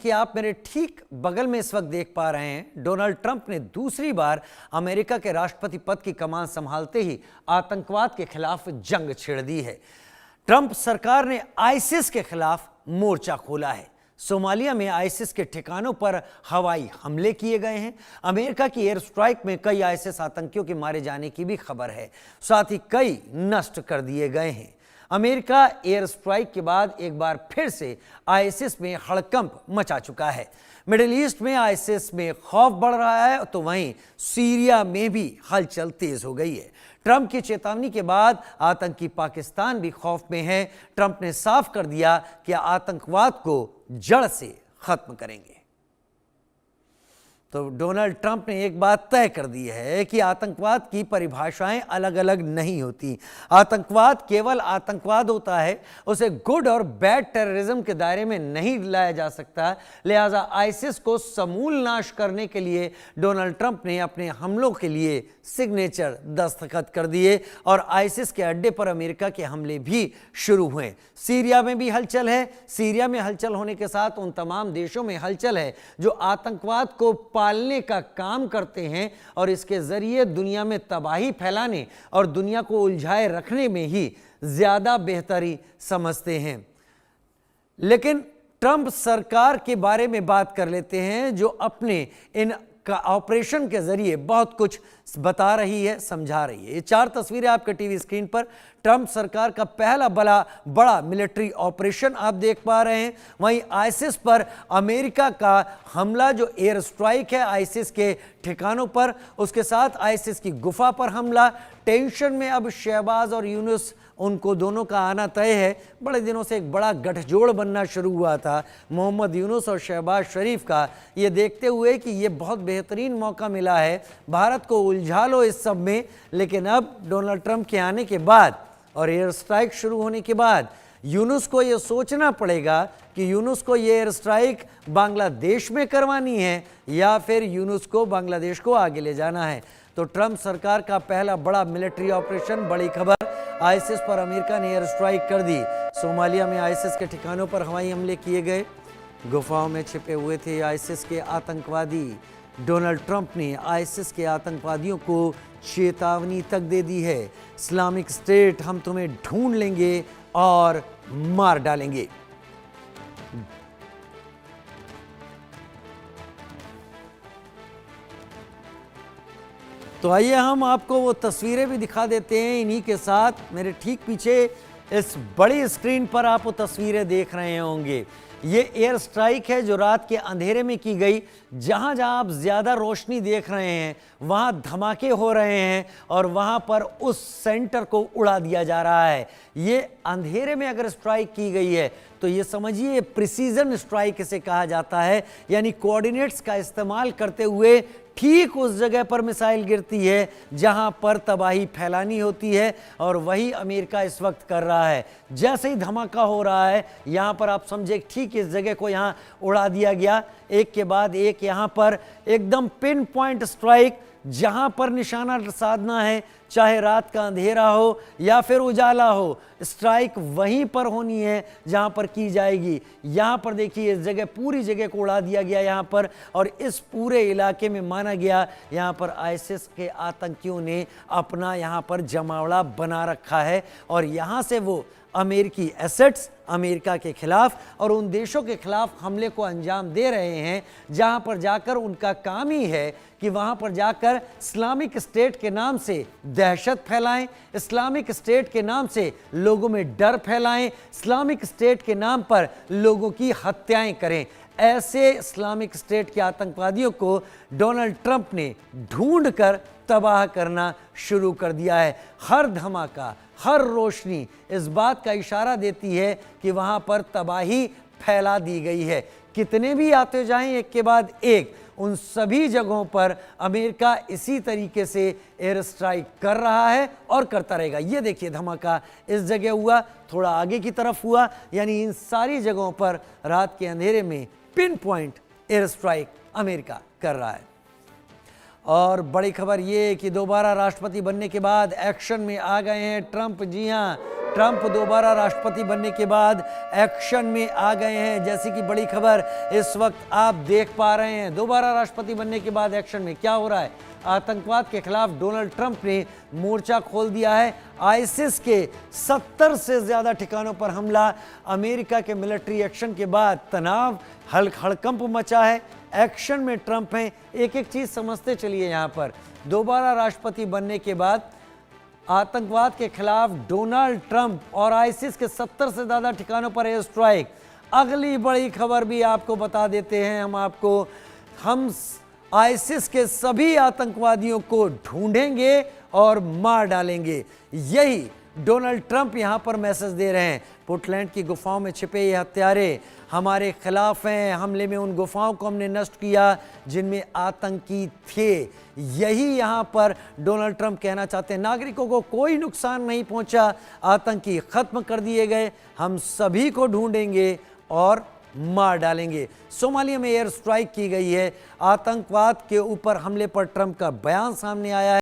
कि आप मेरे ठीक बगल में इस वक्त देख पा रहे हैं, डोनाल्ड ट्रंप ने दूसरी बार अमेरिका के राष्ट्रपति पद की कमान संभालते ही आतंकवाद के खिलाफ जंग छेड़ दी है। ट्रंप सरकार ने आईसिस के खिलाफ मोर्चा खोला है। सोमालिया में आईसिस के ठिकानों पर हवाई हमले किए गए हैं। अमेरिका की एयर स्ट्राइक में कई आईसिस आतंकियों के मारे जाने की भी खबर है, साथ ही कई नष्ट कर दिए गए हैं। अमेरिका एयर स्ट्राइक के बाद एक बार फिर से आईसिस में हड़कंप मचा चुका है। मिडिल ईस्ट में आईसिस में खौफ बढ़ रहा है, तो वहीं सीरिया में भी हलचल तेज हो गई है। ट्रंप की चेतावनी के बाद आतंकी पाकिस्तान भी खौफ में है। ट्रंप ने साफ कर दिया कि आतंकवाद को जड़ से खत्म करेंगे। तो डोनाल्ड ट्रंप ने एक बात तय कर दी है कि आतंकवाद की परिभाषाएं अलग अलग नहीं होती। आतंकवाद केवल आतंकवाद होता है, उसे गुड और बैड टेररिज्म के दायरे में नहीं लाया जा सकता। लिहाजा आईसिस को समूल नाश करने के लिए डोनाल्ड ट्रंप ने अपने हमलों के लिए सिग्नेचर दस्तखत कर दिए और आईसिस के अड्डे पर अमेरिका के हमले भी शुरू हुए। सीरिया में भी हलचल है। सीरिया में हलचल होने के साथ उन तमाम देशों में हलचल है जो आतंकवाद को पालने का काम करते हैं और इसके जरिए दुनिया में तबाही फैलाने और दुनिया को उलझाए रखने में ही ज्यादा बेहतरी समझते हैं। लेकिन ट्रंप सरकार के बारे में बात कर लेते हैं, जो अपने इन का ऑपरेशन के जरिए बहुत कुछ बता रही है, समझा रही है। ये 4 तस्वीरें आपके टीवी स्क्रीन पर ट्रंप सरकार का पहला बड़ा मिलिट्री ऑपरेशन आप देख पा रहे हैं। वहीं आईसिस पर अमेरिका का हमला, जो एयर स्ट्राइक है आईसिस के ठिकानों पर, उसके साथ आईसिस की गुफा पर हमला। टेंशन में अब शहबाज और यूनुस, उनको दोनों का आना तय है। बड़े दिनों से एक बड़ा गठजोड़ बनना शुरू हुआ था मोहम्मद यूनुस और शहबाज शरीफ का। ये देखते हुए कि ये बहुत बेहतरीन मौका मिला है, भारत को उलझा लो इस सब में। लेकिन अब डोनाल्ड ट्रंप के आने के बाद और एयर स्ट्राइक शुरू होने के बाद यूनुस को ये सोचना पड़ेगा कि यूनुस को ये एयर स्ट्राइक बांग्लादेश में करवानी है या फिर यूनुस को बांग्लादेश को आगे ले जाना है। तो ट्रंप सरकार का पहला बड़ा मिलिट्री ऑपरेशन, बड़ी खबर, आईसिस पर अमेरिका ने एयर स्ट्राइक कर दी। सोमालिया में आईसिस के ठिकानों पर हवाई हमले किए गए। गुफाओं में छिपे हुए थे आईसिस के आतंकवादी। डोनाल्ड ट्रंप ने आईसिस के आतंकवादियों को चेतावनी तक दे दी है, इस्लामिक स्टेट हम तुम्हें ढूंढ लेंगे और मार डालेंगे। तो आइए हम आपको वो तस्वीरें भी दिखा देते हैं। इन्हीं के साथ मेरे ठीक पीछे इस बड़ी स्क्रीन पर आप वो तस्वीरें देख रहे होंगे। ये एयर स्ट्राइक है जो रात के अंधेरे में की गई। जहां जहां आप ज्यादा रोशनी देख रहे हैं वहां धमाके हो रहे हैं और वहां पर उस सेंटर को उड़ा दिया जा रहा है। ये अंधेरे में अगर स्ट्राइक की गई है तो ये समझिए प्रिसीजन स्ट्राइक इसे कहा जाता है, यानी कोऑर्डिनेट्स का इस्तेमाल करते हुए ठीक उस जगह पर मिसाइल गिरती है जहां पर तबाही फैलानी होती है, और वही अमेरिका इस वक्त कर रहा है। जैसे ही धमाका हो रहा है यहां पर आप समझे ठीक इस जगह को यहां उड़ा दिया गया, एक के बाद एक यहां पर एकदम पिन पॉइंट स्ट्राइक। जहां पर निशाना साधना है, चाहे रात का अंधेरा हो या फिर उजाला हो, स्ट्राइक वहीं पर होनी है जहां पर की जाएगी। यहां पर देखिए इस जगह, पूरी जगह को उड़ा दिया गया यहां पर, और इस पूरे इलाके में माना गया यहां पर आईसिस के आतंकियों ने अपना यहां पर जमावड़ा बना रखा है और यहां से वो अमेरिकी एसेट्स, अमेरिका के खिलाफ और उन देशों के खिलाफ हमले को अंजाम दे रहे हैं जहां पर जाकर उनका काम ही है कि वहां पर जाकर इस्लामिक स्टेट के नाम से दहशत फैलाएं, इस्लामिक स्टेट के नाम से लोगों में डर फैलाएं, इस्लामिक स्टेट के नाम पर लोगों की हत्याएं करें। ऐसे इस्लामिक स्टेट के आतंकवादियों को डोनाल्ड ट्रंप ने ढूंढ कर तबाह करना शुरू कर दिया है। हर धमाका, हर रोशनी इस बात का इशारा देती है कि वहां पर तबाही फैला दी गई है। कितने भी आते जाएं एक के बाद एक, उन सभी जगहों पर अमेरिका इसी तरीके से एयर स्ट्राइक कर रहा है और करता रहेगा। ये देखिए धमाका इस जगह हुआ, थोड़ा आगे की तरफ हुआ, यानी इन सारी जगहों पर रात के अंधेरे में pin point air strike America कर रहा है। और बड़ी खबर ये कि दोबारा राष्ट्रपति बनने के बाद एक्शन में आ गए हैं ट्रंप। जी हां, ट्रंप दोबारा राष्ट्रपति बनने के बाद एक्शन में आ गए हैं। जैसी कि बड़ी खबर इस वक्त आप देख पा रहे हैं, दोबारा राष्ट्रपति बनने के बाद एक्शन में क्या हो रहा है। आतंकवाद के खिलाफ डोनाल्ड ट्रंप ने मोर्चा खोल दिया है। आईसिस के 70 से ज्यादा ठिकानों पर हमला, अमेरिका के मिलिट्री एक्शन के बाद तनाव, हड़कंप मचा है। एक्शन में ट्रंप हैं। एक एक चीज समझते चलिए। यहां पर दोबारा राष्ट्रपति बनने के बाद आतंकवाद के खिलाफ डोनाल्ड ट्रंप और आईसिस के 70 से ज्यादा ठिकानों पर एयर स्ट्राइक। अगली बड़ी खबर भी आपको बता देते हैं हम आईसिस के सभी आतंकवादियों को ढूंढेंगे और मार डालेंगे। यही डोनाल्ड ट्रंप यहां पर मैसेज दे रहे हैं। पुर्टलैंड की गुफाओं में छिपे ये हत्यारे हमारे खिलाफ हैं। हमले में उन गुफाओं को हमने नष्ट किया जिनमें आतंकी थे। यही यहां पर डोनाल्ड ट्रंप कहना चाहते हैं। नागरिकों को कोई नुकसान नहीं पहुंचा, आतंकी खत्म कर दिए गए, हम सभी को ढूंढेंगे और मार डालेंगे। सोमालिया में एयर स्ट्राइक की गई है। आतंकवाद के ऊपर हमले पर ट्रंप का बयान सामने आया है।